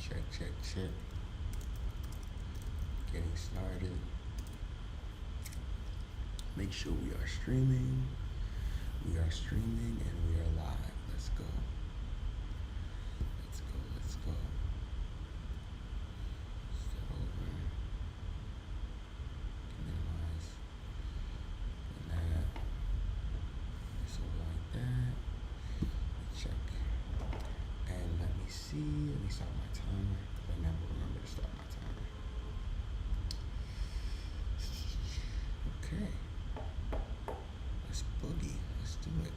Check, check, check. Getting started. Make sure we are streaming. We are streaming and we are live. Let's go. Let's go. Let's go. Start over. Minimize. And that. So like that. Check. And let me see. Let me start my timer. I never remember to start my timer. Okay. Let's boogie. Let's do it.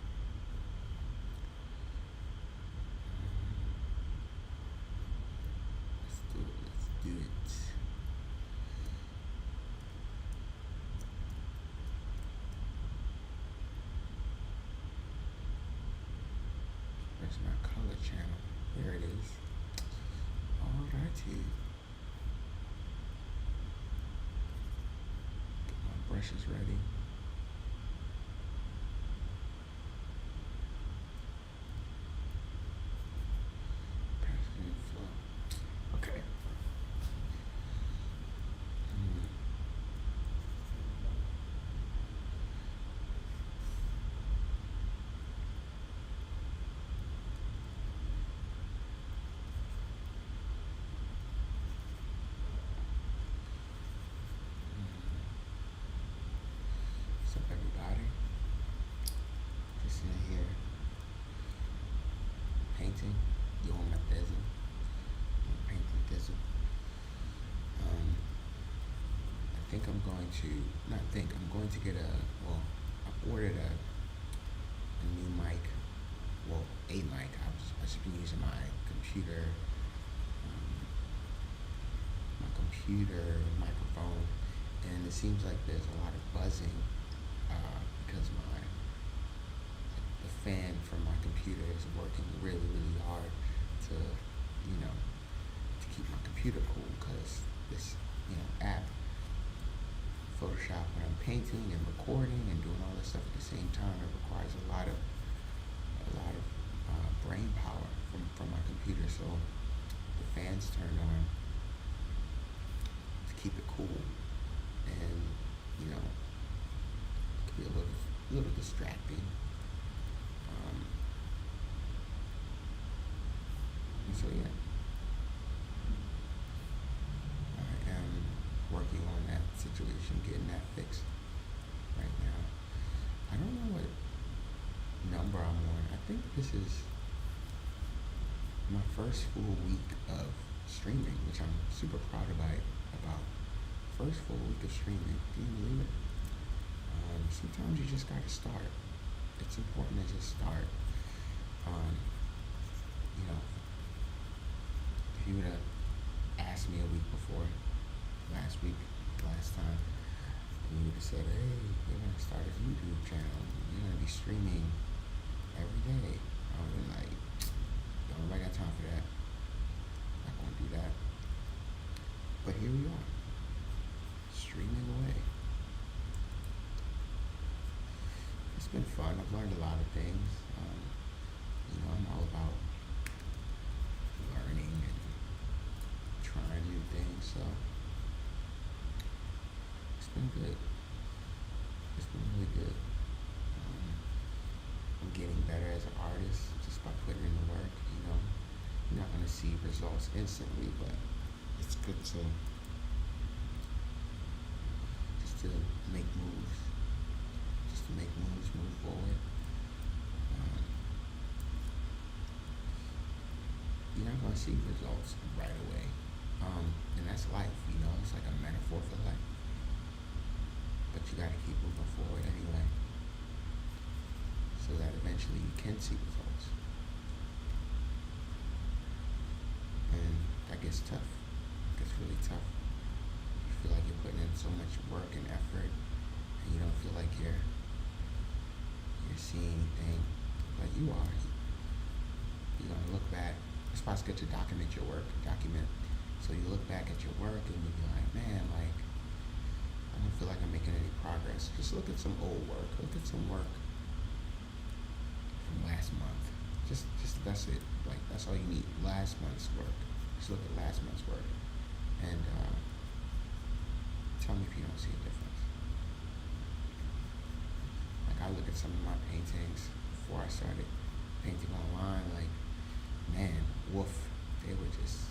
Let's do it. Let's do it. Where's my color channel? There it is. Alrighty. Get my brushes ready. Passing flow. Okay. What's up, everybody? Just in here painting, doing my thizzle. Painting thizzle. I think I'm going to, not think, I'm going to get I've ordered a new mic. Well, a mic. I should be using my computer microphone, and it seems like there's a lot of buzzing because the fan from my computer is working really, really hard to keep my computer cool, because this app, Photoshop, when I'm painting and recording and doing all this stuff at the same time, it requires a lot of brain power from my computer. So the fan's turned on to keep it cool, and it can be a little distracting. And so yeah, I am working on that situation, getting that fixed right now. I don't know what number I'm on. I think this is my first full week of streaming, which I'm super proud about. First full week of streaming. Can you believe it? Sometimes you just gotta start. It's important to just start. If you would have asked me a week before, last time, and you would have said, hey, you're gonna start a YouTube channel, you're gonna be streaming every day, I would have been like, nobody got time for that. Not gonna do that. But here we are, streaming away. It's been fun. I've learned a lot of things. I'm all about learning and trying new things, so it's been good. It's been really good. I'm getting better as an artist just by putting in the work. You're not gonna see results instantly, but it's good to make moves. Move forward. You're not gonna see results right away. And that's life, it's like a metaphor for life. But you gotta keep moving forward anyway, so that eventually you can see results. And that gets tough. It gets really tough. You feel like you're putting in so much work and effort, and you don't feel like you're seeing anything, but you are. You're gonna look back. It's possible to document your work. So you look back at your work and you be like, man, like, I don't feel like I'm making any progress. Just look at some old work. Look at some work from last month. Just that's it. Like, that's all you need. Last month's work. Just look at last month's work and tell me if you don't see a difference. Like I look at some of my paintings before I started painting online, like man, woof, they were just,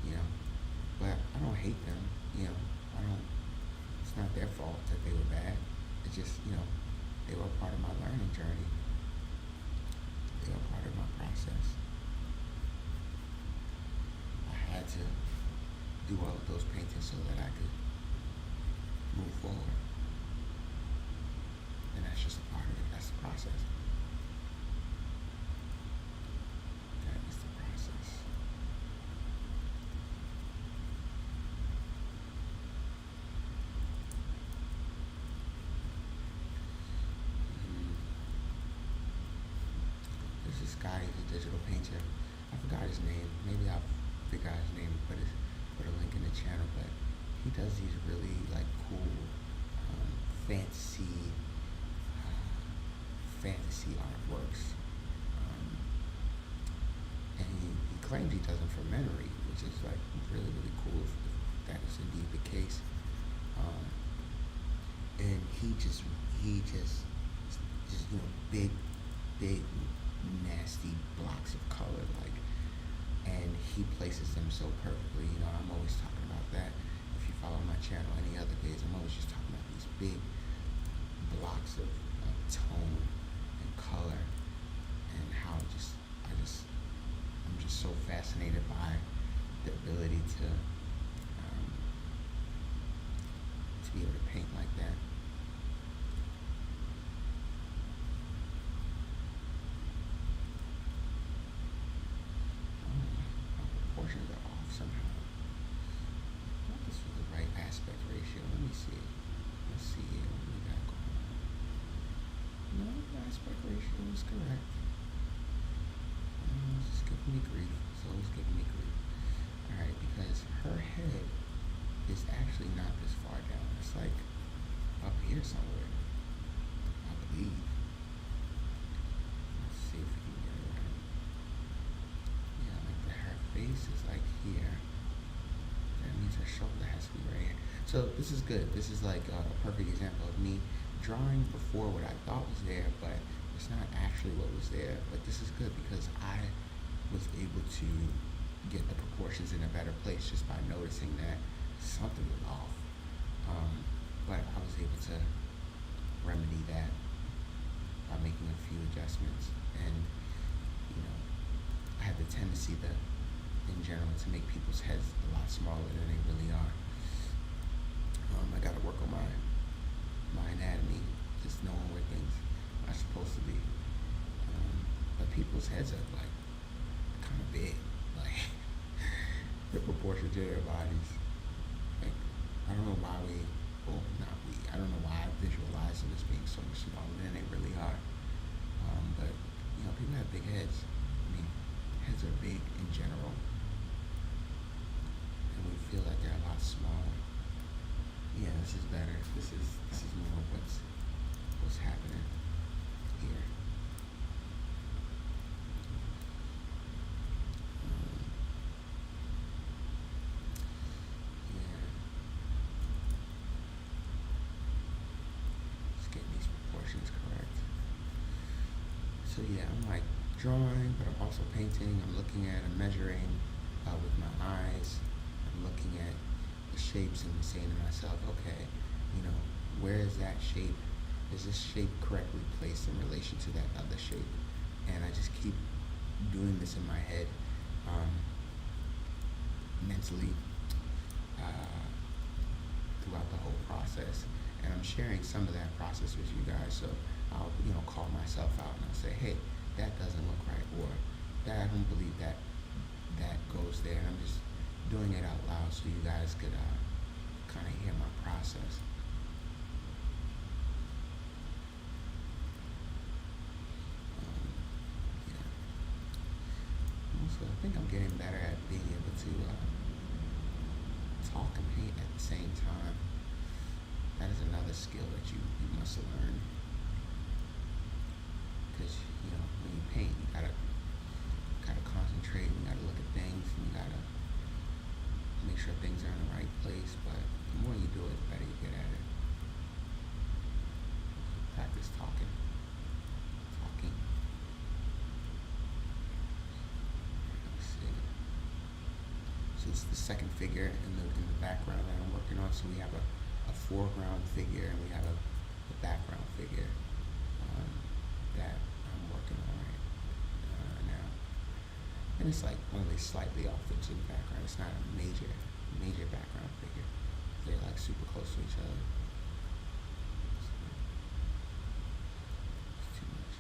you know, but I don't hate them, you know, I don't, it's not their fault that they were bad. It's just, you know, they were part of my learning journey. They were part of my process. I had to do all of those paintings so that I could move forward. And that's just a part of it. That's the process. That is the process. This guy is a digital painter. I forgot his name. Maybe I'll figure out his name and put a link in the channel. But he does these really like cool fantasy artworks. And he claims he does them from memory, which is like really cool if that is indeed the case. And he just you know big nasty blocks of color, like, and he places them so perfectly. You know, I'm always talking about that. If you follow my channel any other days, I'm always just talking about these big blocks of tone and color, and how I'm just so fascinated by the ability to be able to paint like that. Proportions are off somehow. I thought this was the right aspect ratio. Let me see. Let's see here what we got going on. No, the aspect ratio is correct. It's just giving me grief. It's always giving me grief. Alright, because her head is actually not this far down. It's like up here somewhere, I believe. Let's see if we can get it right. Yeah, like her face is like here. That means her shoulder has to be right here. So this is good. This is like a perfect example of me drawing before what I thought was there, but it's not actually what was there. But this is good because I was able to get the proportions in a better place just by noticing that something was off. But I was able to remedy that by making a few adjustments. And, you know, I have the tendency in general, to make people's heads a lot smaller than they really are. I gotta work on my anatomy, just knowing where things are supposed to be. But people's heads are like kind of big, like the proportion to their bodies. Like, I don't know why I don't know why I visualize them as being so much smaller than they really are. But, you know, people have big heads. I mean, heads are big in general. And we feel like they're a lot smaller. Yeah, this is better. This is more of what's happening here. Correct. So yeah, I'm like drawing, but I'm also painting. I'm looking at, I'm measuring with my eyes. I'm looking at the shapes and saying to myself, okay, you know, where is that shape? Is this shape correctly placed in relation to that other shape? And I just keep doing this in my head, mentally, throughout the whole process. And I'm sharing some of that process with you guys, so I'll, you know, call myself out and I'll say, hey, that doesn't look right, or that I don't believe that goes there. And I'm just doing it out loud so you guys could kind of hear my process. Yeah. Also, I think I'm getting better at being able to talk and paint at the same time. That is another skill that you must learn. Because, you know, when you paint, you gotta concentrate, and you gotta look at things, and you gotta make sure things are in the right place. But the more you do it, the better you get at it. Practice talking. Talking. Let's see. So it's the second figure in the background that I'm working on. So we have a foreground figure, and we have a background figure that I'm working on right now. And it's like only slightly off into the background. It's not a major background figure. They're like super close to each other. It's too much.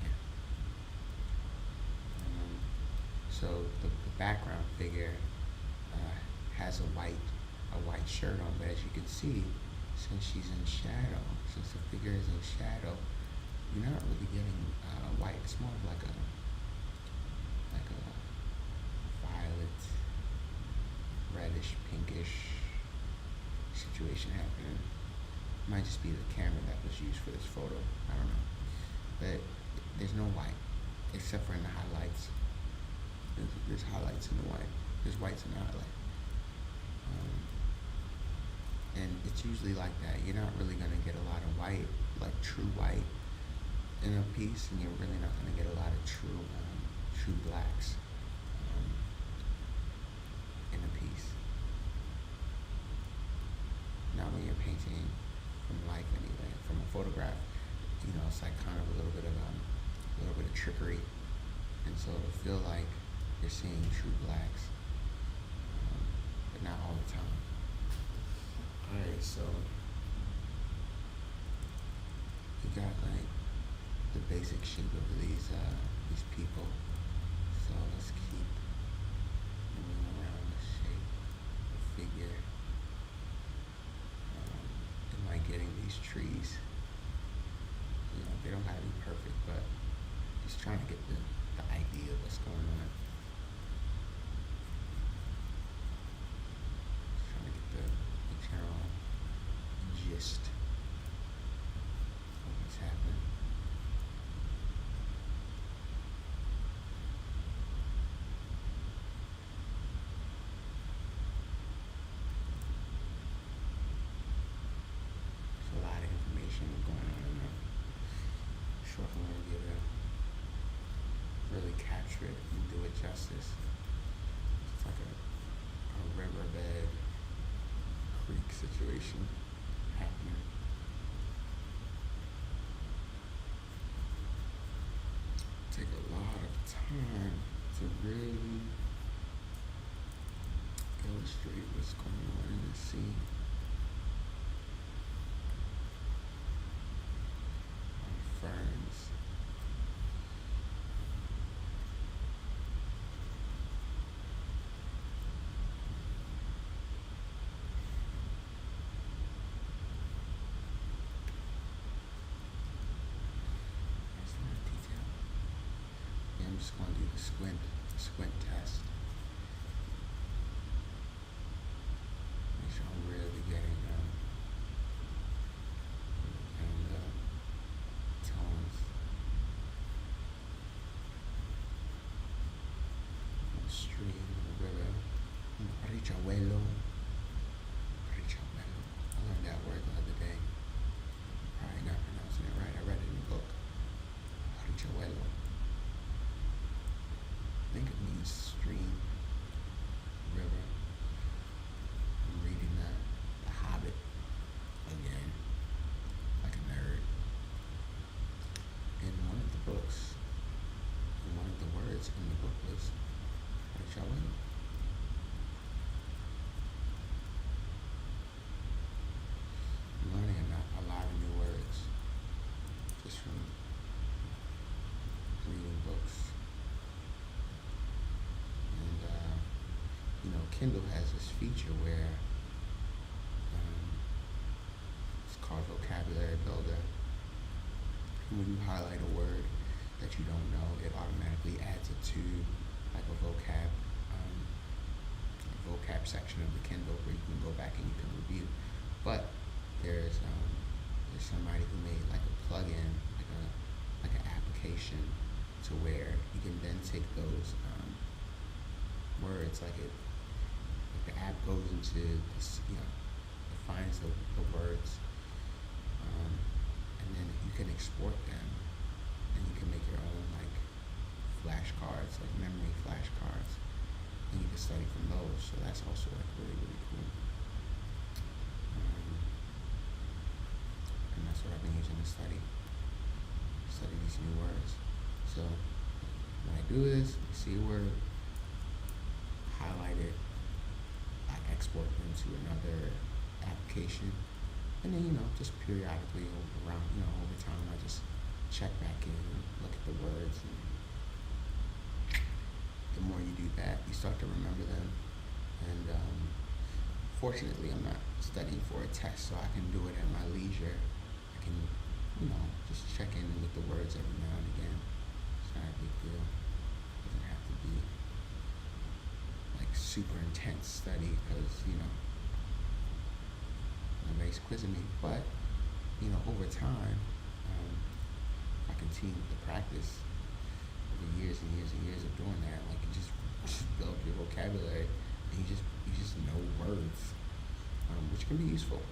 Yeah. So the background figure has a white shirt on, but as you can see, since she's in shadow, since the figure is in shadow, you're not really getting white. It's more of like a violet, reddish, pinkish situation happening. Might just be the camera that was used for this photo. I don't know, but there's no white except for in the highlights. There's highlights in the white. There's whites in the highlight. And it's usually like that. You're not really going to get a lot of white, like true white in a piece, and you're really not going to get a lot of true blacks in a piece. Not when you're painting from life anyway. From a photograph, it's like kind of a little bit of trickery, and so it'll feel like you're seeing true blacks, but not all the time. Alright, so you got like the basic shape of these people. So let's keep moving around the shape, the figure. And like getting these trees. They don't have to be perfect, but just trying to get the idea of what's going on. General gist of what's happening. There's a lot of information going on in there. I'm sure if I'm going to be able to really capture it and do it justice. It's like a riverbed creek situation happening. Take a lot of time to really illustrate what's going on in the scene. Ferns. I'm just going to do the squint test. Make sure I'm really getting tones. The stream, the river. Richabuelo. I learned that word the other day. Probably not pronouncing it right. I read it in the book. Richabuelo. I think it means stream, river. I'm reading The Hobbit again, like a nerd. In one of the books, and one of the words in the book was Richabuelo. I'm learning a lot of new words just from reading books. Kindle has this feature where it's called Vocabulary Builder. And when you highlight a word that you don't know, it automatically adds it to like a vocab section of the Kindle where you can go back and you can review. But there's plug-in, like an application, to where you can then take those words, like the app goes into this, it finds the words, and then you can export them, and you can make your own like flashcards, like memory flashcards, and you can study from those. So that's also like really really cool. Um, and that's what I've been using to study these new words. So when I do this, you see a word, highlight it, I export them to another application, and then just periodically over time, I just check back in, look at the words, and the more you do that, you start to remember them. And fortunately, I'm not studying for a test, so I can do it at my leisure. I can, just check in with the words every now and again. It's not a big deal. It doesn't have to be like super intense study because, nobody's quizzing me. But, over time, if I continue to practice over years and years and years of doing that, like you just build your vocabulary, and you just know words, which can be useful.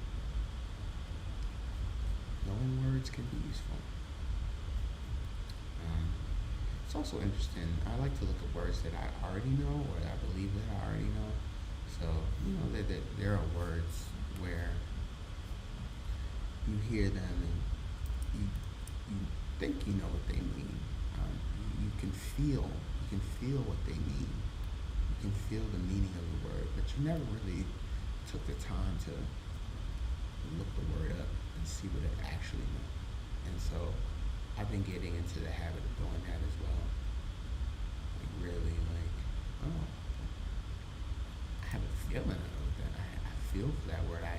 Knowing words can be useful. It's also interesting. I like to look at words that I already know, or that I believe that I already know. So that there are words where you hear them and you think you know what they mean. You can feel what they mean. You can feel the meaning of the word, but you never really took the time to look the word up and see what it actually meant. And so I've been getting into the habit of doing that as well. Like really, I have a feeling of that. I feel for that word. I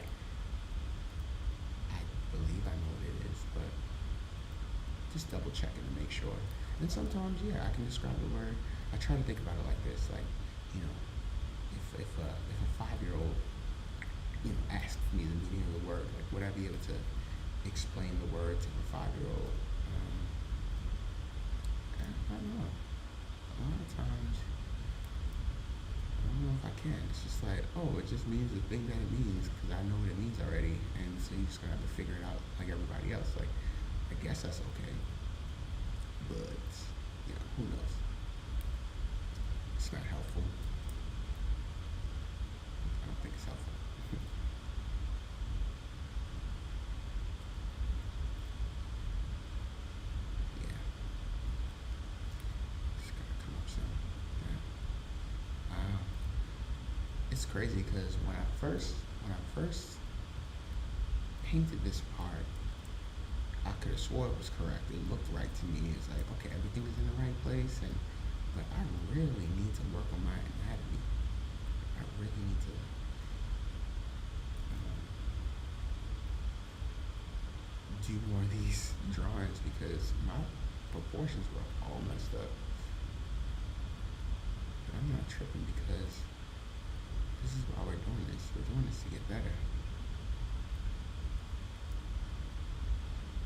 believe I know what it is, but just double checking to make sure. And sometimes, I can describe the word. I try to think about it like this, like, if a 5-year-old, asked me the meaning of the word, like, would I be able to explain the word to a 5-year-old? I don't know. A lot of times, I don't know if I can. It's just like, it just means the thing that it means because I know what it means already, and so you're just gonna have to figure it out like everybody else. Like, I guess that's okay, but who knows? It's not helpful. I don't think it's helpful. Yeah, just gotta come up some. Yeah. It's crazy because when I first painted this part, I could have swore it was correct. It looked right to me. It's like, okay, everything is in the right place, but I really need to work on my anatomy. I really need to do more of these drawings because my proportions were all messed up. But I'm not tripping because this is why we're doing this. We're doing this to get better.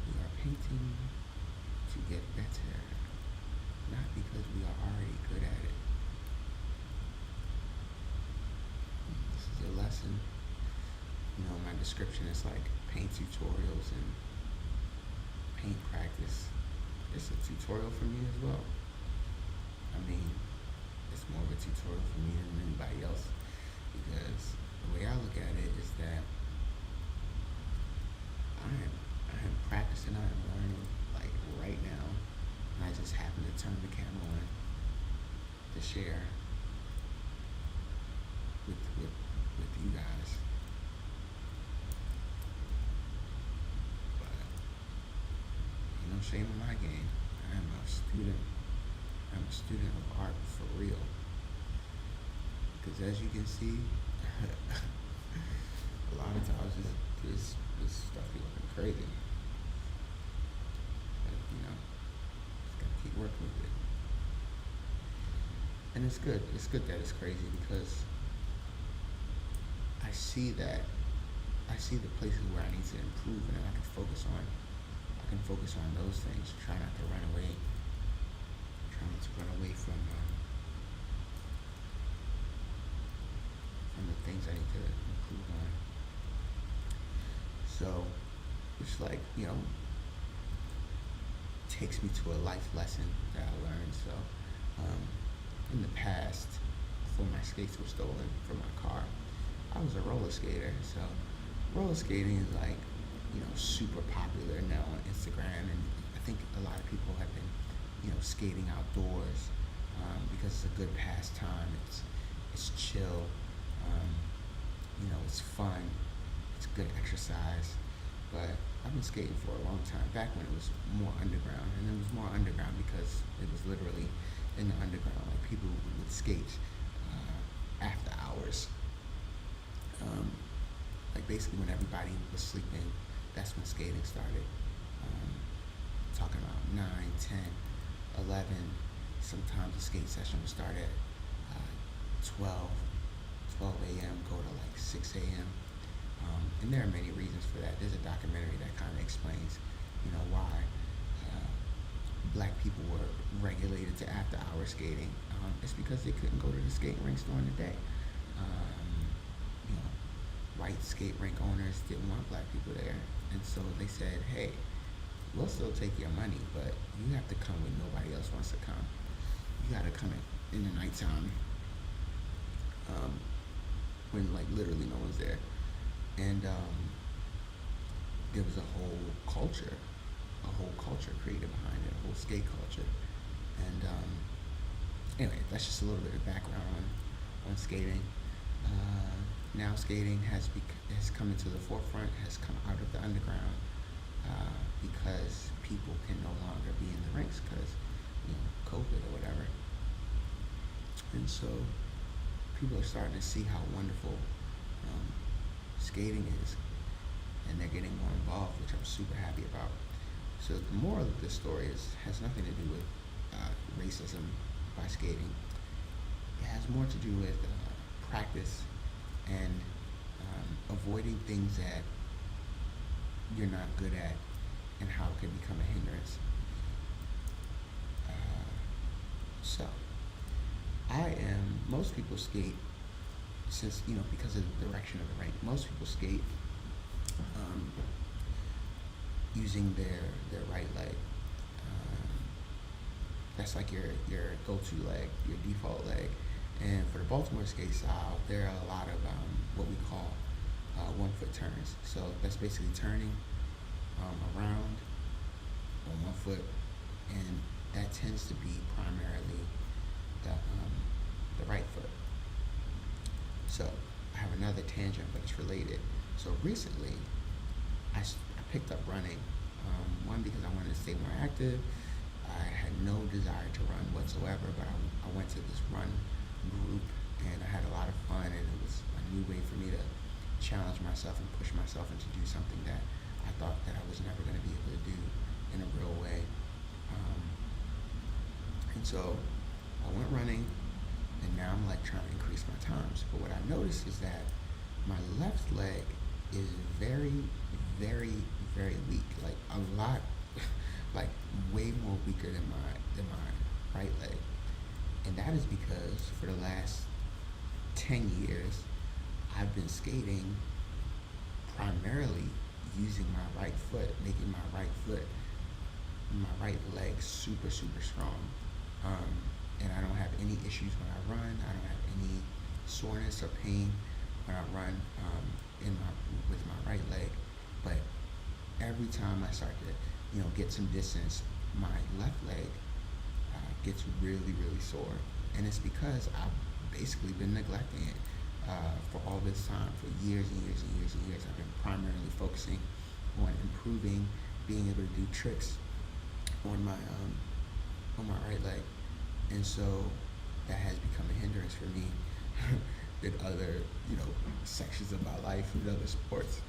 We are painting to get better, not because we are already good at it. This is a lesson. My description is like paint tutorials and paint practice. It's a tutorial for me as well. I mean, it's more of a tutorial for me than anybody else because the way I look at it is that I am practicing, I am learning like right now, and I just happen to turn the camera on to share with you guys. But shame in my game. I'm a student of art for real. Because as you can see, a lot of times this stuff be looking crazy. But just gotta keep working with it. And it's good. It's good that it's crazy because I see the places where I need to improve, and then I can focus on can focus on those things. Try not to run away. Try not to run away from the things I need to improve on. So it's like, takes me to a life lesson that I learned. So in the past, before my skates were stolen from my car, I was a roller skater. So roller skating is like, super popular now on Instagram, and I think a lot of people have been, skating outdoors because it's a good pastime. It's chill. It's fun. It's good exercise. But I've been skating for a long time. Back when it was more underground, and it was more underground because it was literally in the underground. Like people would skate after hours. Like basically when everybody was sleeping, that's when skating started. Talking about 9, 10, 11. Sometimes the skate session would start at 12 a.m., go to like 6 a.m. And there are many reasons for that. There's a documentary that kind of explains, why black people were regulated to after-hour skating. It's because they couldn't go to the skate rinks during the day. White skate rink owners didn't want black people there, and so they said, "Hey, we'll still take your money, but you have to come when nobody else wants to come. You got to come in the nighttime, when like literally no one's there." And there was a whole culture created behind it, a whole skate culture. And anyway, that's just a little bit of background on skating. Now skating has come into the forefront, has come out of the underground because people can no longer be in the rinks because COVID or whatever. And so people are starting to see how wonderful skating is, and they're getting more involved, which I'm super happy about. So the moral of this story has nothing to do with racism by skating. It has more to do with practice and avoiding things that you're not good at and how it can become a hindrance. So most people skate since, because of the direction of the rink, most people skate using their right leg. That's like your go-to leg, your default leg. And for the Baltimore skate style, there are a lot of what we call 1-foot turns. So that's basically turning around on 1 foot, and that tends to be primarily the right foot. So I have another tangent, but it's related. So recently, I picked up running. One, because I wanted to stay more active. I had no desire to run whatsoever, but I went to this run group, and I had a lot of fun, and it was a new way for me to challenge myself and push myself and to do something that I thought that I was never going to be able to do in a real way. And so I went running, and now I'm like trying to increase my times. But what I noticed is that my left leg is very, very, very weak. Like a lot, like way more weaker than my right leg. And that is because for the last 10 years, I've been skating primarily using my right foot, making my right leg super, super strong. And I don't have any issues when I run. I don't have any soreness or pain when I run with my right leg. But every time I start to, get some distance, my left leg gets really, really sore. And it's because I've basically been neglecting it for all this time, for years and years and years and years. I've been primarily focusing on improving, being able to do tricks on my right leg. And so that has become a hindrance for me in other, sections of my life, in other sports.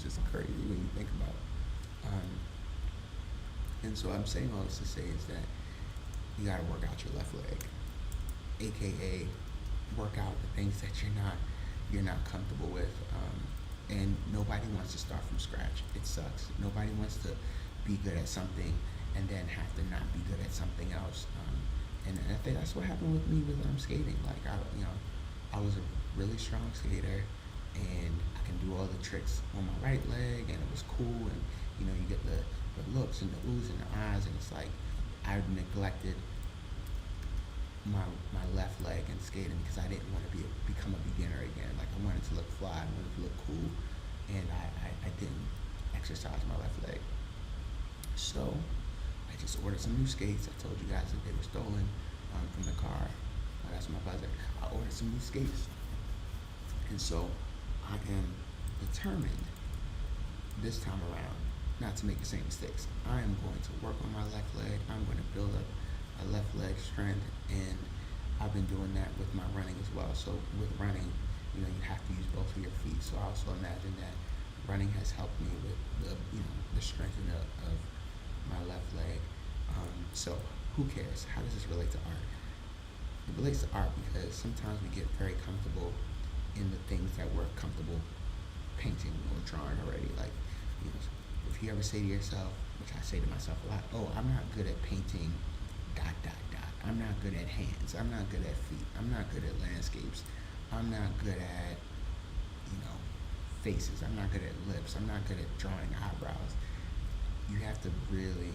Just crazy when you think about it. And so I'm saying all this to say is that you gotta work out your left leg, aka work out the things that you're not comfortable with. And nobody wants to start from scratch. It sucks. Nobody wants to be good at something and then have to not be good at something else. And I think that's what happened with me with skating. Like I was a really strong skater, and I can do all the tricks on my right leg, and it was cool. And you get the looks and the oohs and the ahs, and it's like I neglected my left leg in skating because I didn't want to become a beginner again. Like I wanted to look fly, I wanted to look cool, and I didn't exercise my left leg. So I just ordered some new skates. I told you guys that they were stolen from the car. That's my buzzer. I ordered some new skates, and so I am determined this time around not to make the same mistakes. I am going to work on my left leg. I'm going to build up a left leg strength, and I've been doing that with my running as well. So with running, you have to use both of your feet. So I also imagine that running has helped me with the strengthening of my left leg. So who cares? How does this relate to art? It relates to art because sometimes we get very comfortable in the things that we're comfortable painting or drawing already. Like, if you ever say to yourself, which I say to myself a lot, oh, I'm not good at painting ... I'm not good at hands. I'm not good at feet. I'm not good at landscapes. I'm not good at, faces. I'm not good at lips. I'm not good at drawing eyebrows. You have to really,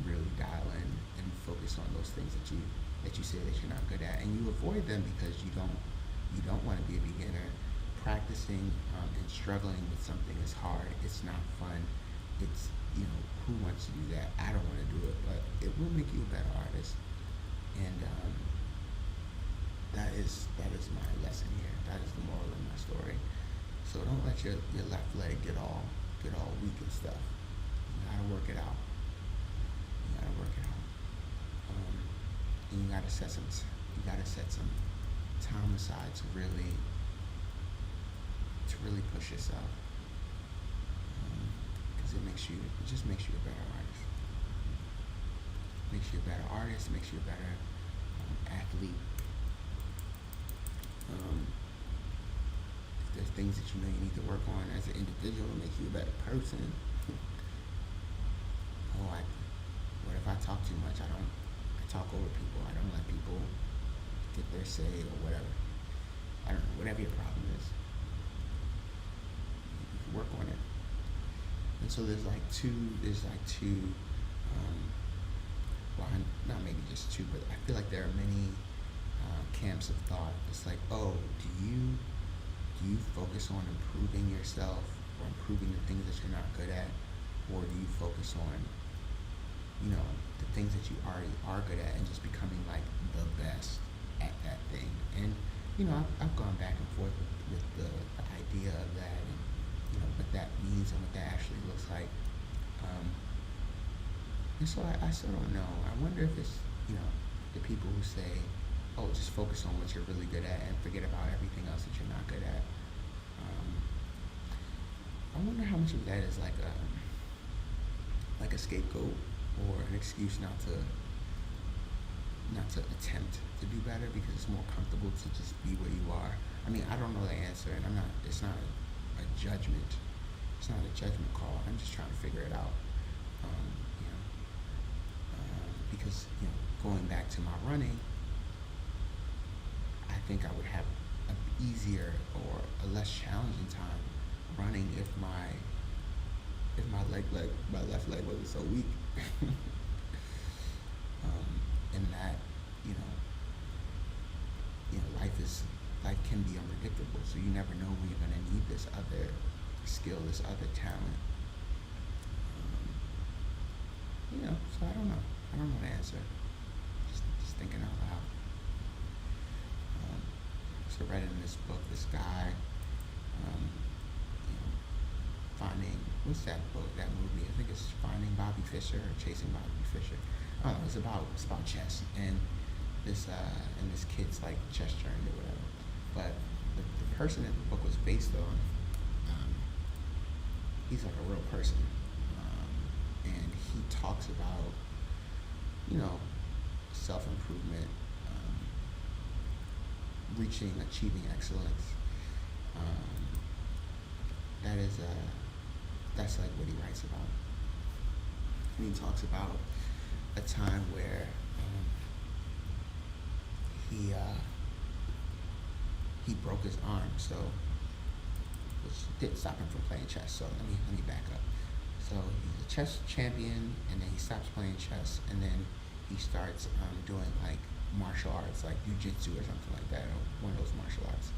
really dial in and focus on those things that you say that you're not good at, and you avoid them because you don't want to be a beginner. Practicing and struggling with something is hard. It's not fun. It's who wants to do that? I don't want to do it, but it will make you a better artist. And that is my lesson here. That is the moral of my story. So don't let your left leg get all weak and stuff. You gotta work it out. And you gotta set some time aside to really push yourself. Because it just makes you a better artist. Makes you a better artist, makes you a better athlete. If there's things that you need to work on as an individual, it makes you a better person. What if I talk too much? I talk over people. I don't let people get their say or whatever. I don't know, whatever your problem is. You can work on it. And so there's two, well, not maybe just two, but I feel like there are many camps of thought. It's like, oh, do you focus on improving yourself or improving the things that you're not good at, or do you focus on, the things that you already are good at and just becoming like the best at that thing? And I've gone back and forth with the idea of that, and what that means and what that actually looks like. And so I still don't know. I wonder if it's, the people who say, oh, just focus on what you're really good at and forget about everything else that you're not good at. I wonder how much of that is like a scapegoat or an excuse not to attempt to do better because it's more comfortable to just be where you are. I mean, I don't know the answer, and it's not a judgment. It's not a judgment call. I'm just trying to figure it out. Because going back to my running, I think I would have an easier or a less challenging time running if my left leg wasn't so weak. And that life can be unpredictable, so you never know when you're going to need this other skill, this other talent. So I don't know the answer. Just thinking out loud. So I read in this book, this guy, finding, what's that book, that movie? I think it's Finding Bobby Fischer or Chasing Bobby Fischer. I don't know, it's about chess, and this kid's like chess journey or whatever. But the person that the book was based on, he's like a real person, and he talks about self-improvement, achieving excellence. That's like what he writes about. he talks about a time where he he broke his arm, so which didn't stop him from playing chess. So let me back up. So he's a chess champion, and then he stops playing chess, and then he starts doing like martial arts, like jujitsu or something like that, or one of those martial arts.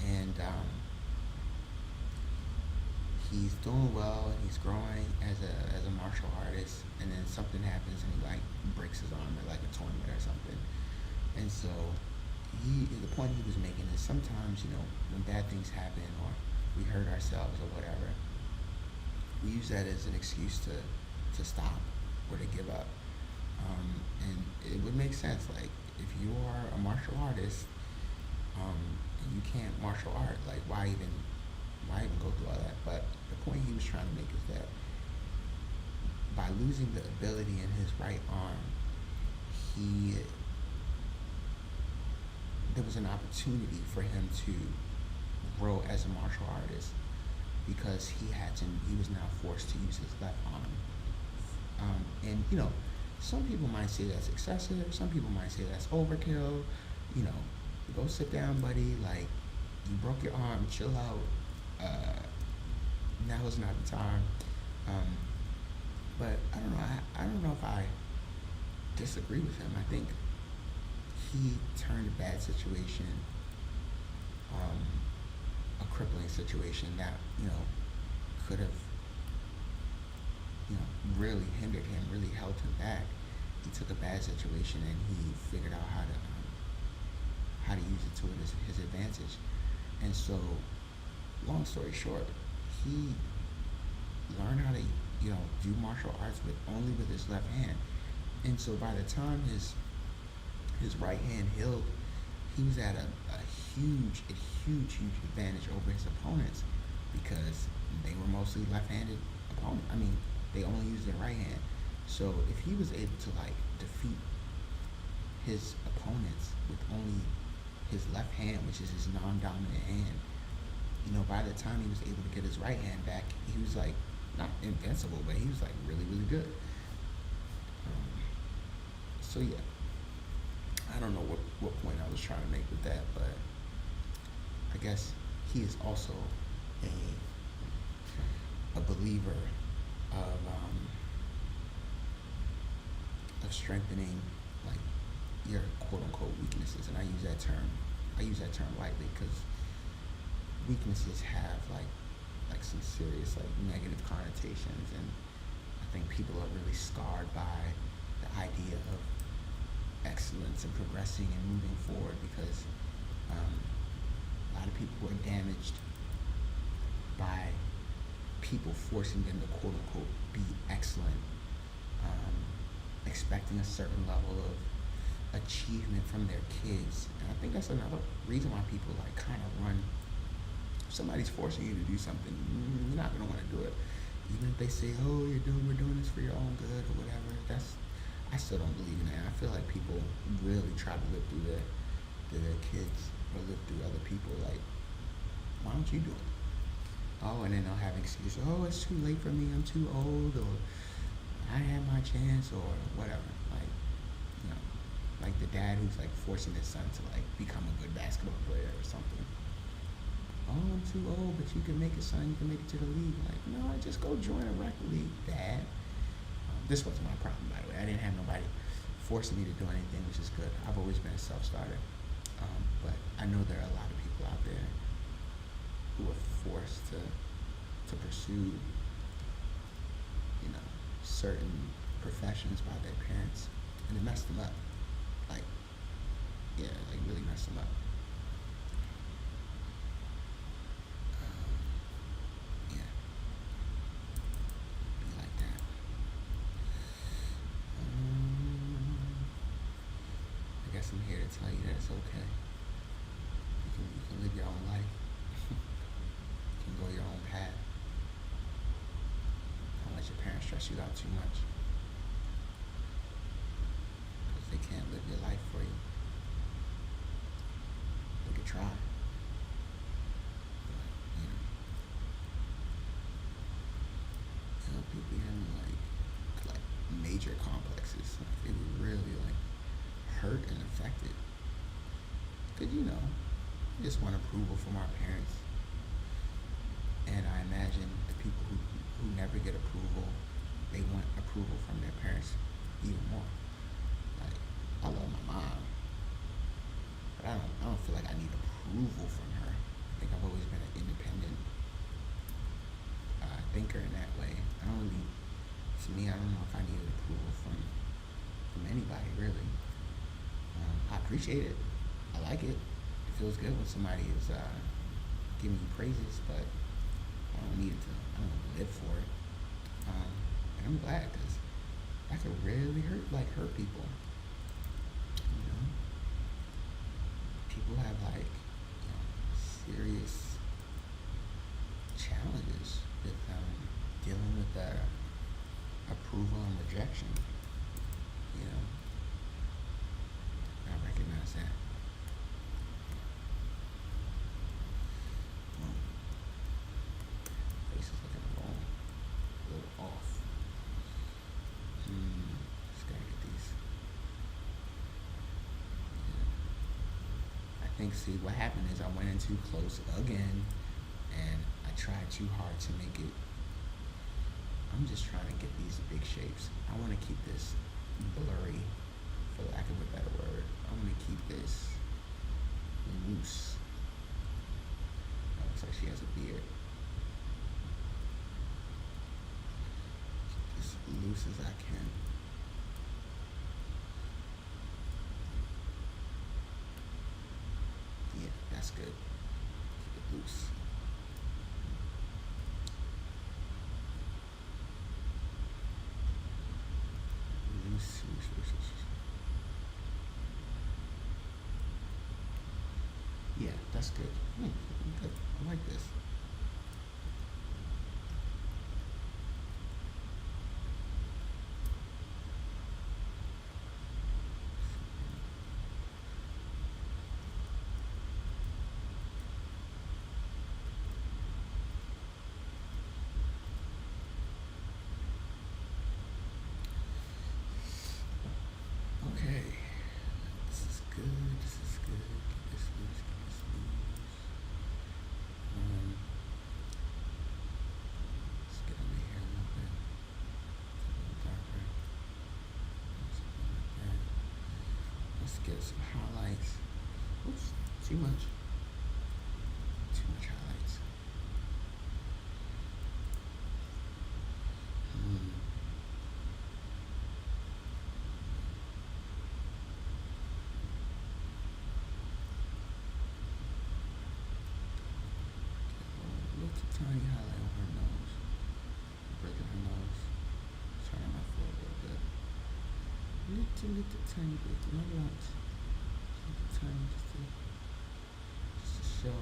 And he's doing well, and he's growing as a martial artist. And then something happens, and he like breaks his arm at like a tournament or something. And so the point he was making is sometimes, when bad things happen or we hurt ourselves or whatever, we use that as an excuse to stop or to give up. And it would make sense, like, if you are a martial artist, and you can't martial art, like, why even go through all that? But the point he was trying to make is that by losing the ability in his right arm, there was an opportunity for him to grow as a martial artist, because he was now forced to use his left arm. And some people might say that's excessive, some people might say that's overkill. Go sit down, buddy, like, you broke your arm, chill out. Now is not the time. But I don't know if I disagree with him. I think he turned a bad situation, a crippling situation that could have really hindered him, really held him back. He took a bad situation and he figured out how to use it to his advantage. And so, long story short, he learned how to do martial arts only with his left hand. And so by the time his right hand healed, he was at a huge advantage over his opponents, because they were mostly left-handed opponents. I mean, they only used their right hand. So if he was able to like defeat his opponents with only his left hand, which is his non-dominant hand, by the time he was able to get his right hand back, he was like not invincible, but he was like really, really good. So yeah, I don't know what point I was trying to make with that, but I guess he is also a believer of strengthening like your quote unquote weaknesses, and I use that term lightly, because weaknesses have like some serious like negative connotations, and I think people are really scarred by the idea of excellence and progressing and moving forward, because a lot of people were damaged by people forcing them to quote unquote be excellent, expecting a certain level of achievement from their kids. And I think that's another reason why people like kind of run. If somebody's forcing you to do something, you're not gonna want to do it, even if they say, "Oh, we're doing this for your own good" or whatever. I still don't believe in that. I feel like people really try to live through their kids or live through other people. Like, why don't you do it? Oh, and then they'll have excuses. Oh, it's too late for me. I'm too old, or I had my chance, or whatever. Like the dad who's like forcing his son to like become a good basketball player or something. Oh, I'm too old, but you can make it, son. You can make it to the league. Like, no, just go join a rec league, Dad. This wasn't my problem, by the way. I didn't have nobody forcing me to do anything, which is good. I've always been a self-starter. But I know there are a lot of people out there who are forced to pursue, certain professions by their parents, and it messed them up. Really messed them up. Be like that. I guess I'm here to tell you that it's okay. You can live your own life. You can go your own path. Don't let your parents stress you out too much, because they can't live your life for you. They could try, but people hear me like immature complexes. Like, it would really like hurt and affect it. Cause we just want approval from our parents, and I imagine the people who never get approval, they want approval from their parents even more. Like, I love my mom, but I don't feel like I need approval from her. I think I've always been an independent thinker in that way. I don't really, to me, I don't know if I needed approval from anybody really. I appreciate it. I like it. It feels good when somebody is giving you praises, but I don't need it to. I don't live for it. And I'm glad because that could really hurt people. You know, people have serious challenges with dealing with approval and rejection. You know, I recognize that. Well, face is looking wrong, a little off. Just gotta get these. Yeah. I think, see, what happened is I went in too close again, and I tried too hard to make it. I'm just trying to get these big shapes. I want to keep this blurry, for lack of a better word. I want to keep this loose. That looks like she has a beard. Keep this loose as I can. Yeah, that's good. Keep it loose. Yeah, that's good. Good. I like this. Okay. This is good. This is good. Get this loose. Get this loose. Let's get under here a little bit. It's a little darker. Something like that. Let's get some highlights. Oops, too much. Too much highlights. Tiny highlight on her nose. Breaking her nose. Turning my foot a little bit. Little tiny bit. Not a lot. Little tiny, just to show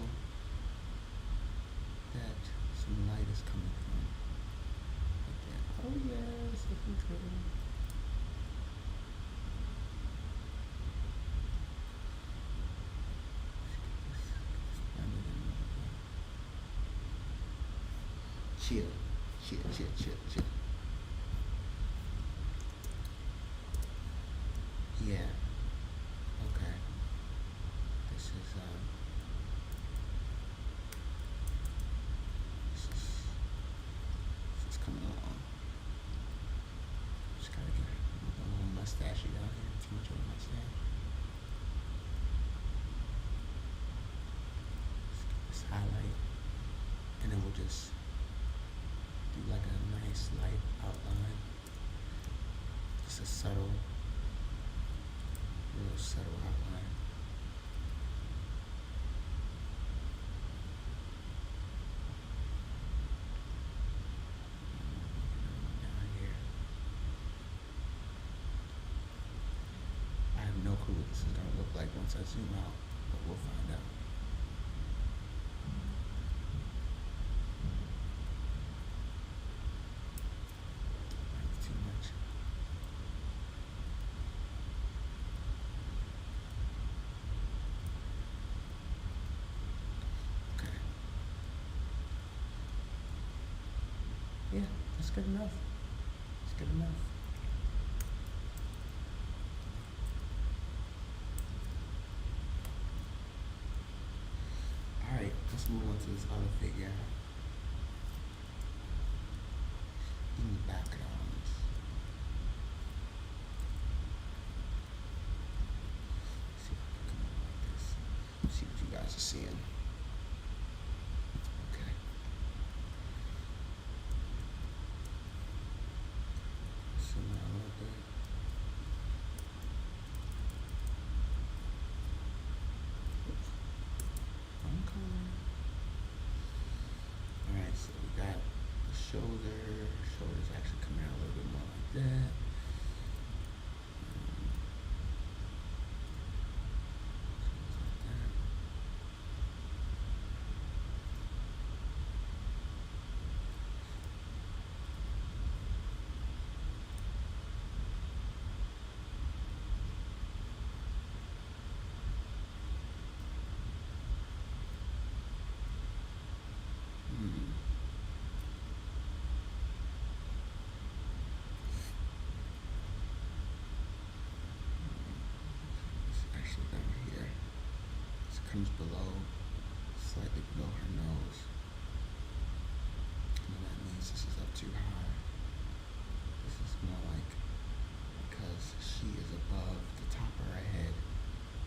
that some light is coming from. Like that. Oh yeah, it's looking good. Chill. Yeah. Okay. This is coming along. Just gotta get a little mustache down here. Too much of a mustache. Let's get this highlight, and then we'll just do like a nice light outline. Just a real subtle outline. Down here. I have no clue what this is gonna look like once I zoom out, but we'll find out. Yeah, that's good enough. It's good enough. move on to this other figure in the background. See if I can come up like this. See what you guys are seeing. Okay. So now a little bit. Oops. Wrong color. Alright, so we got the shoulder. Shoulder's actually coming out a little bit more like that. Shoulders like that. Hmm. It's actually down here. This comes below, slightly below her nose. And that means this is up too high. This is more like because she is above, the top of her head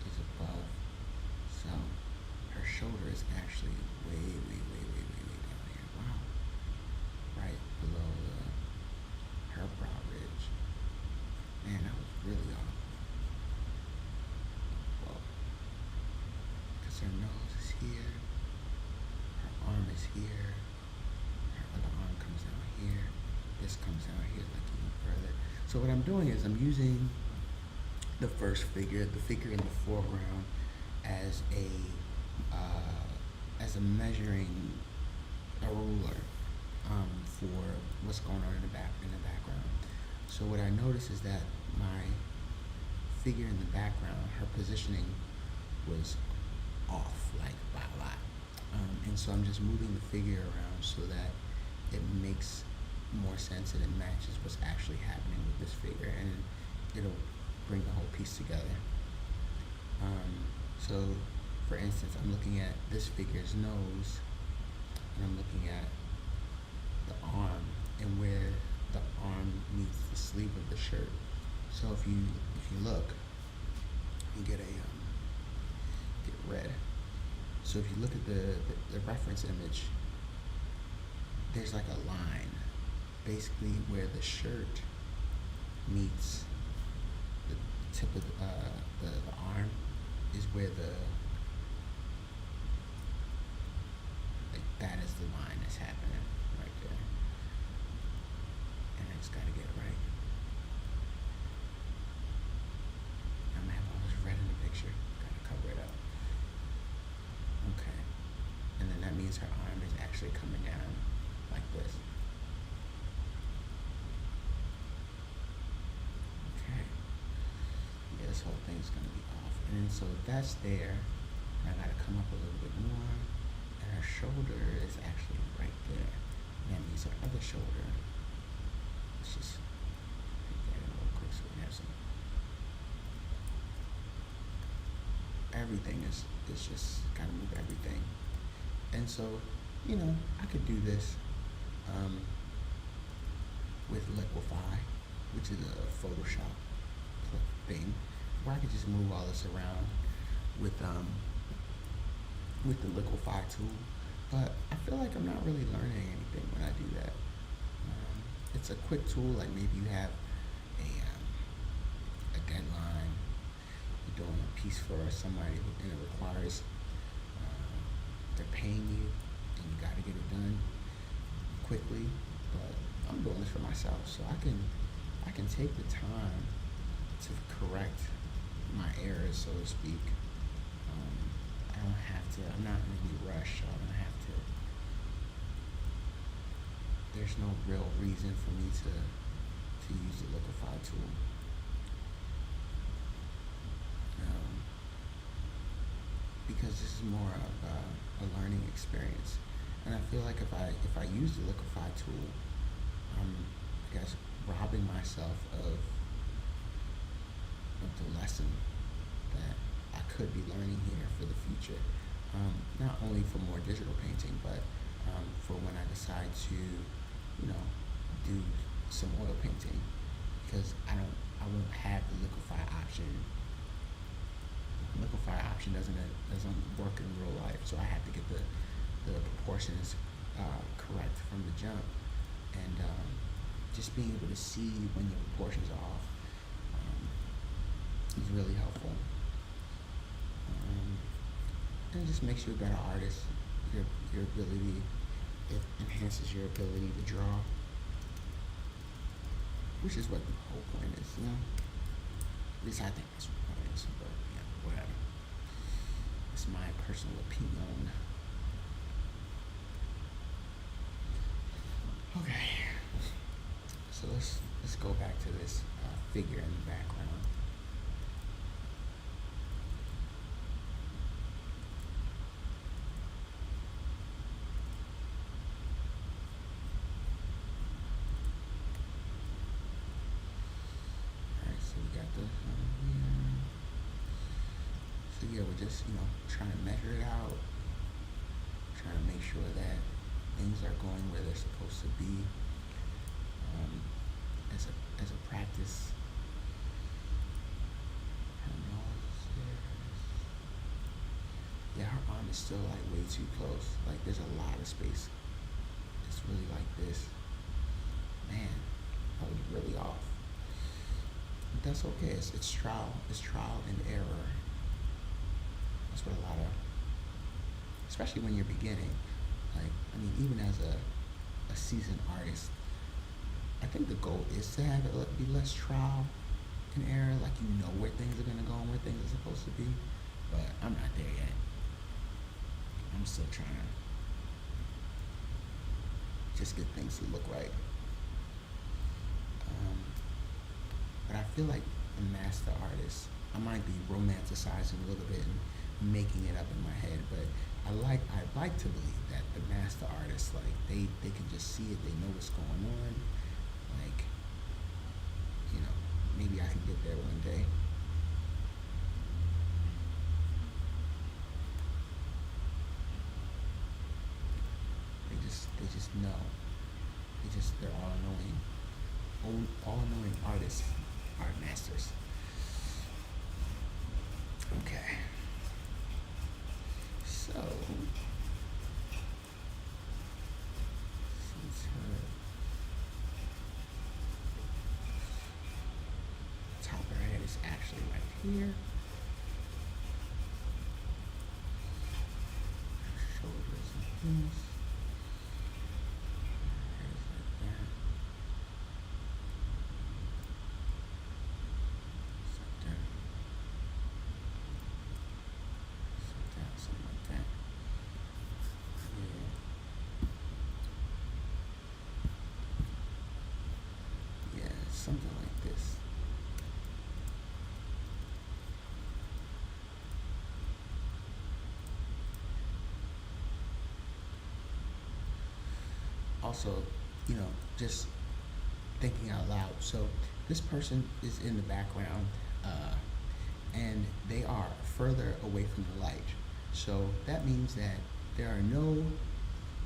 is above. So her shoulder is actually way, way, way, way, way, way down here. Wow. Right below her brow ridge. Man, that was really off. Well, because her nose is here, her arm is here, her other arm comes down here, this comes down here like even further. So what I'm doing is I'm using the first figure, the figure in the foreground, as a measuring a ruler for what's going on in the background. So what I notice is that my figure in the background, her positioning was off like by a lot, and so I'm just moving the figure around so that it makes more sense and it matches what's actually happening with this figure, and it'll bring the whole piece together. So for instance, I'm looking at this figure's nose, and I'm looking at the arm and where the arm meets the sleeve of the shirt. So if you look, you get get red. So if you look at the reference image, there's like a line, basically where the shirt meets the tip of the arm is where that is the line that's happening right there. And I just gotta get it right. I'm gonna have all this red in the picture. Gotta cover it up. Okay. And then that means her arm is actually coming down like this. Okay. Yeah, this whole thing's gonna be off. And then so that's there. And I gotta come up a little bit more. And her shoulder is actually right there. And that means her other shoulder. Let's just take that in real quick so we have some. Everything is just gotta move everything. And so, I could do this with Liquify, which is a Photoshop thing, where I could just move all this around with the Liquify tool. But I feel like I'm not really learning anything when I do that. It's a quick tool, like maybe you have a deadline, you're doing a piece for somebody and it requires, they're paying you and you gotta get it done quickly. But I'm doing this for myself, so I can take the time to correct my errors, so to speak. I don't have to, I'm not in any rush, so I don't have to, there's no real reason for me to use the Liquify tool. Because this is more of a learning experience. And I feel like if I use the Liquify tool, I'm, I guess, robbing myself of the lesson that I could be learning here for the future. not only for more digital painting, but for when I decide to, do some oil painting, because I won't have the liquify option doesn't work in real life, so I have to get the proportions correct from the jump, and just being able to see when your proportions are off is really helpful. Um, and it just makes you a better artist. Your ability, it enhances your ability to draw, which is what the whole point is, At least I think that's what the point is, but yeah, whatever. It's my personal opinion. Okay, so let's go back to this figure in the background. Alright, so we got this here. So yeah, we're just trying to measure it out, trying to make sure that things are going where they're supposed to be. As a practice. Her nose yeah, her arm is still like way too close. Like there's a lot of space. It's really like this. Man, that was really off. But that's okay. It's trial. It's trial and error. That's what a lot of, especially when you're beginning. Like, I mean, even as a seasoned artist, I think the goal is to have it be less trial and error. Like, where things are gonna go and where things are supposed to be. But I'm not there yet. I'm still trying to just get things to look right. But I feel like the master artist, I might be romanticizing a little bit and making it up in my head, but I'd like to believe that the master artists, like they can just see it, they know what's going on. Like, maybe I can get there one day. They just know. They're all knowing. All knowing artists are masters. Okay. So since her top of her head is actually right here, her shoulders and this. Something like this. Also, just thinking out loud. So this person is in the background, and they are further away from the light. So that means that there are no,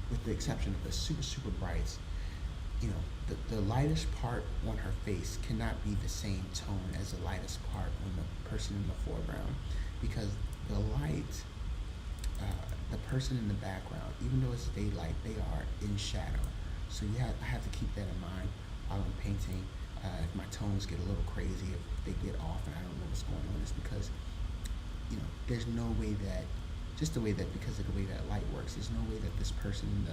with the exception of the super, super brights, the lightest part on her face cannot be the same tone as the lightest part on the person in the foreground, because the light, the person in the background, even though it's daylight, they are in shadow. So I have to keep that in mind while I'm painting. If my tones get a little crazy, if they get off and I don't know what's going on, it's because, there's no way that, just the way that, because of the way that light works, there's no way that this person in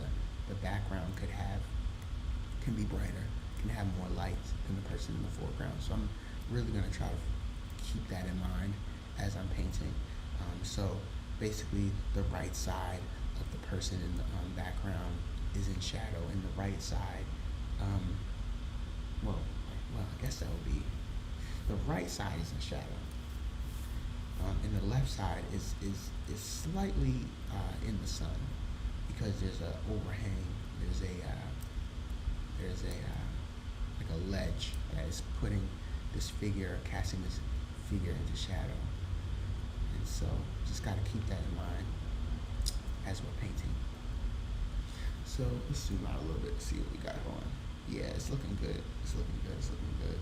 the background can be brighter, can have more light than the person in the foreground. So I'm really going to try to keep that in mind as I'm painting. So basically the right side of the person in the background is in shadow, and the right side, well, I guess that would be, the right side is in shadow, and the left side is slightly in the sun, because there's a overhang, there's like a ledge that is putting this figure, casting this figure into shadow. And so just got to keep that in mind. as we're painting. So let's zoom out a little bit to see what we got going. Yeah, it's looking good. It's looking good. It's looking good.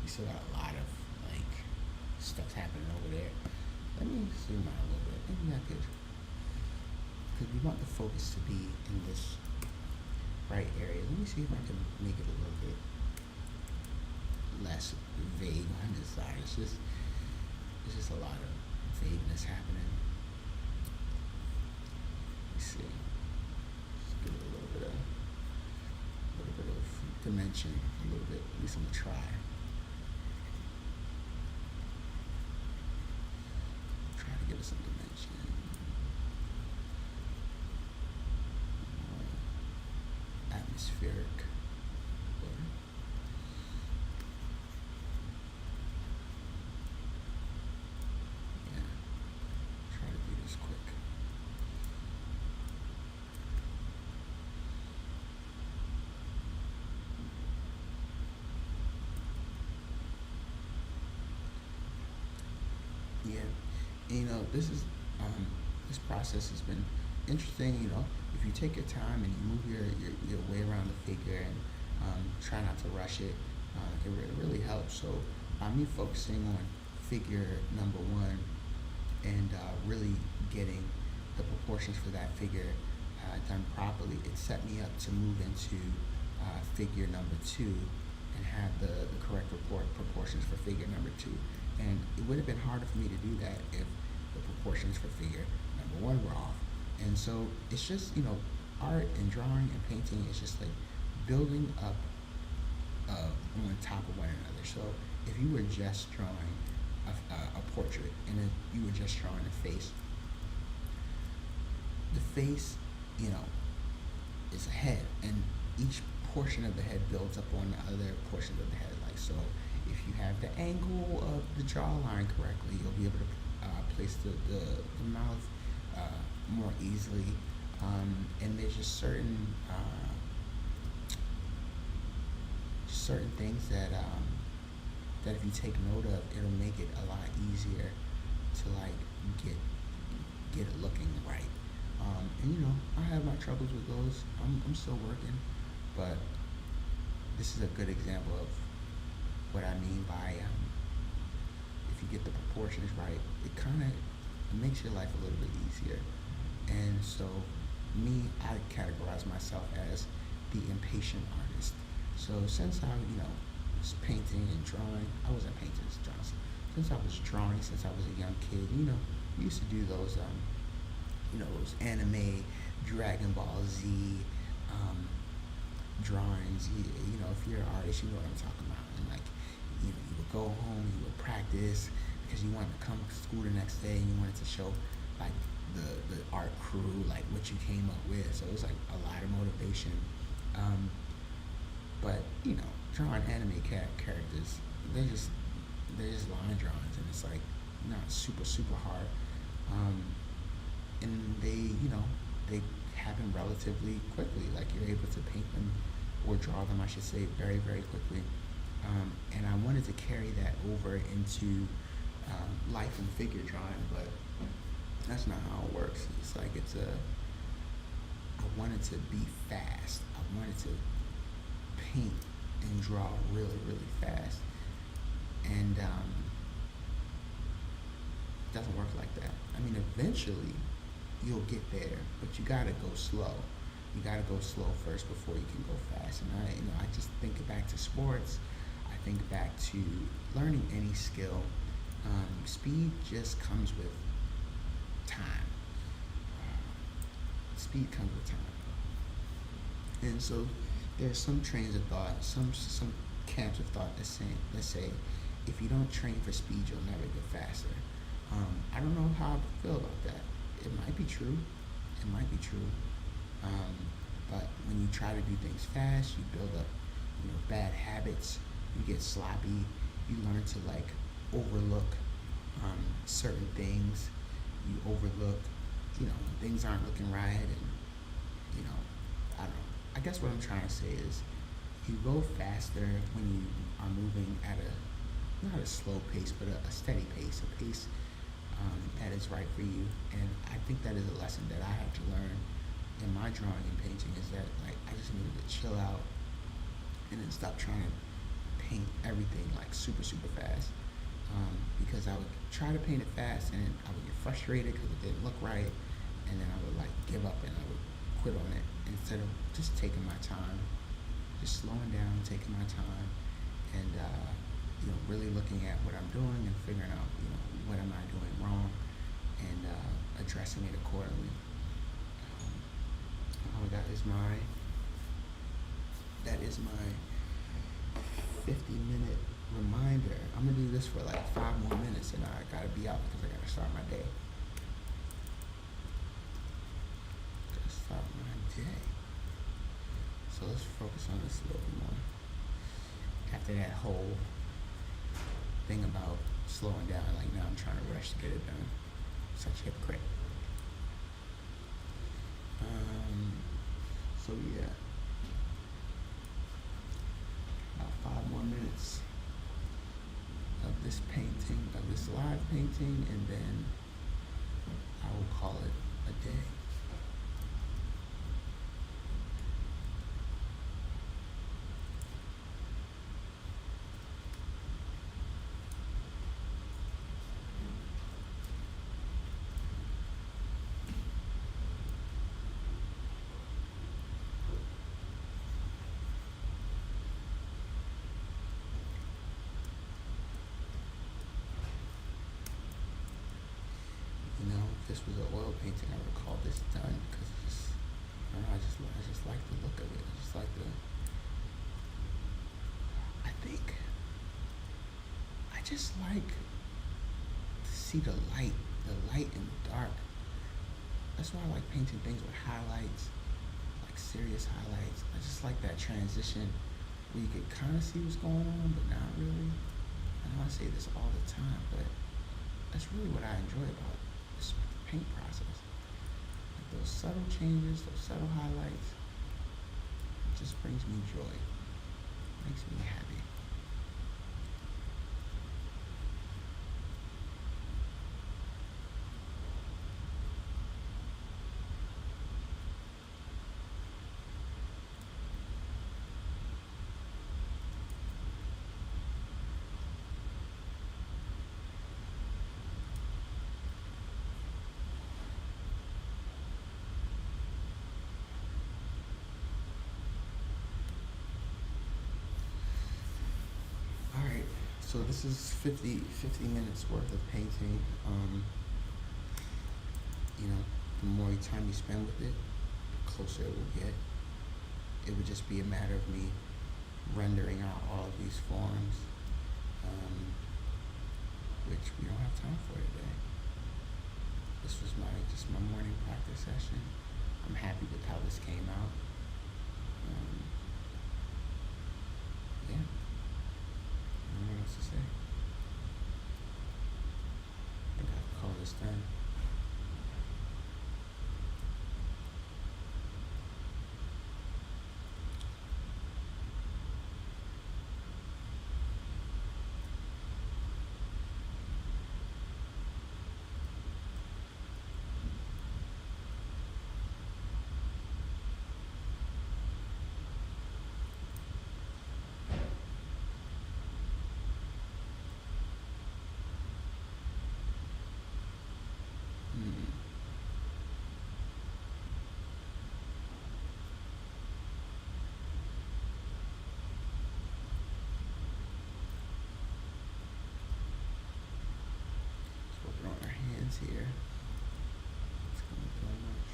We still got a lot of like stuff happening over there. Let me zoom out a little bit. Maybe I could, because we want the focus to be in this right area. Let me see if I can make it a little bit less vague on this side. It's just a lot of vagueness happening. Let's see. Let's give it a little bit of dimension, a little bit. At least I'm gonna try. Try to give it some dimension. Atmospheric. Yeah. Try to do this quick. Yeah, you know, this process has been interesting. You know, if you take your time and you move your way around the figure and try not to rush it, it really helps. So me focusing on figure number one and really getting the proportions for that figure done properly, it set me up to move into figure number two and have the correct proportions for figure number two. And it would have been harder for me to do that if the proportions for figure number one were off. And so it's just, you know, art and drawing and painting is just like building up on top of one another. So if you were just drawing a portrait and if you were just drawing a face, the face, you know, is a head, and each portion of the head builds up on the other portions of the head. Like, so if you have the angle of the jawline correctly, you'll be able to place the mouth more easily. And there's just certain things that if you take note of, it'll make it a lot easier to like get it looking right. And you know, I have my troubles with those. I'm still working, but this is a good example of what I mean by if you get the proportions right, it makes your life a little bit easier. And so I categorize myself as the impatient artist. So since I, you know, was painting and drawing, I wasn't painting, drawing. Since I was drawing, since I was a young kid, you know, we used to do those, you know, those anime, Dragon Ball Z, drawings. You know, if you're an artist, you know what I'm talking about. And like, you know, you would go home, you would practice because you wanted to come to school the next day and you wanted to show like the art crew like what you came up with. So it was like a lot of motivation. But you know, drawing anime characters, they're just line drawings, and it's like not super hard. And they, you know, they happen relatively quickly. Like you're able to paint them or draw them, I should say, very quickly. And I wanted to carry that over into life and figure drawing, but that's not how it works. It's like I wanted to be fast. I wanted to paint and draw really fast. And it doesn't work like that. I mean, eventually you'll get there, but you gotta go slow. You gotta go slow first before you can go fast. And I just think back to sports. I think back to learning any skill. Speed just comes with time. Speed comes with time. And so there's some trains of thought, some camps of thought that say if you don't train for speed, you'll never get faster. I don't know how I feel about that. It might be true. It might be true. But when you try to do things fast, you build up, you know, bad habits. You get sloppy. You learn to like overlook certain things. You overlook, you know, when things aren't looking right, and you know, I don't know. I guess what I'm trying to say is, you go faster when you are moving at not a slow pace, but a steady pace, a pace that is right for you. And I think that is a lesson that I had to learn in my drawing and painting, is that like I just needed to chill out and then stop trying to paint everything like super super fast. Because I would try to paint it fast and I would get frustrated because it didn't look right, and then I would like give up and I would quit on it instead of just taking my time, just slowing down, taking my time, and really looking at what I'm doing and figuring out what am I doing wrong, and addressing it accordingly. That is my 50-minute reminder. I'm gonna do this for like 5 more minutes, and I gotta be out because I gotta start my day. So let's focus on this a little bit more. After that whole thing about slowing down, like now I'm trying to rush to get it done. Such a hypocrite. So yeah, about 5 more minutes of this painting, of this live painting, and then I will call it a day. If this was an oil painting, I would call this done, because I just like the look of it. I just like I think I just like to see the light in the dark. That's why I like painting things with highlights, like serious highlights. I just like that transition where you can kind of see what's going on, but not really. I know I say this all the time, but that's really what I enjoy about this paint process. Like those subtle changes, those subtle highlights, it just brings me joy. It makes me happy. So this is 50 minutes worth of painting. The more time you spend with it, the closer it will get. It would just be a matter of me rendering out all of these forms, which we don't have time for today. This was just my morning practice session. I'm happy with how this came out. Yeah. I don't know what else to say. I think I can call this done. Here. It's going to go much.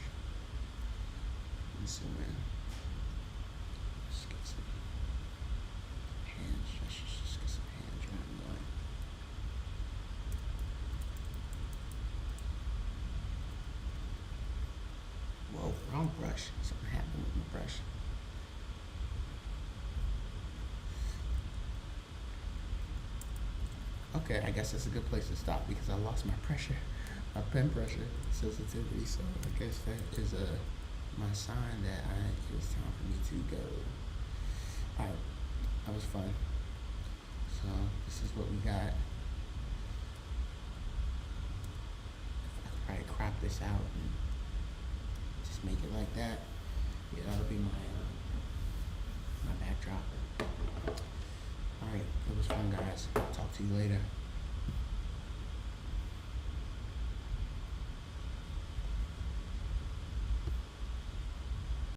And zoom in. Just get some hands. Just get some hand drawing going. Whoa, wrong brush. Something happened with my brush. Okay, I guess that's a good place to stop because I lost my pressure. My pen pressure sensitivity, so I guess that is my sign that it was time for me to go. Alright, that was fun. So this is what we got. this out and just make it like that. Yeah, that'll be my backdrop. Alright, it was fun, guys. Talk to you later.